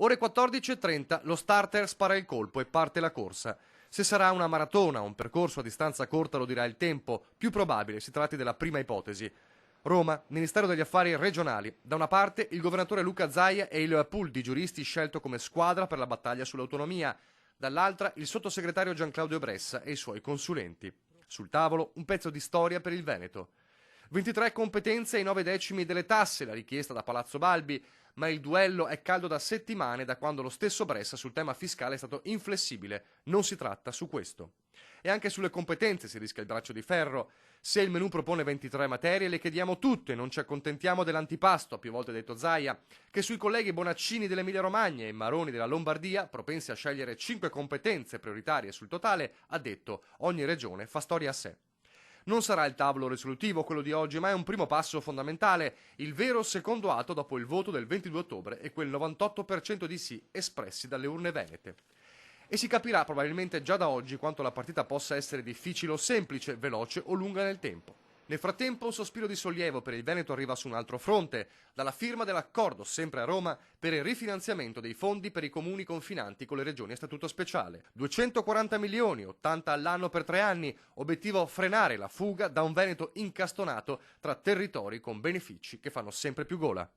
Ore 14:30 lo starter spara il colpo e parte la corsa. Se sarà una maratona o un percorso a distanza corta lo dirà il tempo, più probabile si tratti della prima ipotesi. Roma, Ministero degli Affari Regionali. Da una parte il governatore Luca Zaia e il pool di giuristi scelto come squadra per la battaglia sull'autonomia. Dall'altra il sottosegretario Gianclaudio Bressa e i suoi consulenti. Sul tavolo un pezzo di storia per il Veneto. 23 competenze e 9 decimi delle tasse, la richiesta da Palazzo Balbi, ma il duello è caldo da settimane da quando lo stesso Bressa sul tema fiscale è stato inflessibile. Non si tratta su questo. E anche sulle competenze si rischia il braccio di ferro. Se il menù propone 23 materie, le chiediamo tutte, non ci accontentiamo dell'antipasto, ha più volte detto Zaia, che sui colleghi Bonaccini dell'Emilia Romagna e Maroni della Lombardia, propensi a scegliere 5 competenze prioritarie sul totale, ha detto ogni regione fa storia a sé. Non sarà il tavolo risolutivo quello di oggi, ma è un primo passo fondamentale, il vero secondo atto dopo il voto del 22 ottobre e quel 98% di sì espressi dalle urne venete. E si capirà probabilmente già da oggi quanto la partita possa essere difficile o semplice, veloce o lunga nel tempo. Nel frattempo un sospiro di sollievo per il Veneto arriva su un altro fronte, dalla firma dell'accordo, sempre a Roma, per il rifinanziamento dei fondi per i comuni confinanti con le regioni a statuto speciale. 240 milioni, 80 all'anno per 3 anni, obiettivo frenare la fuga da un Veneto incastonato tra territori con benefici che fanno sempre più gola.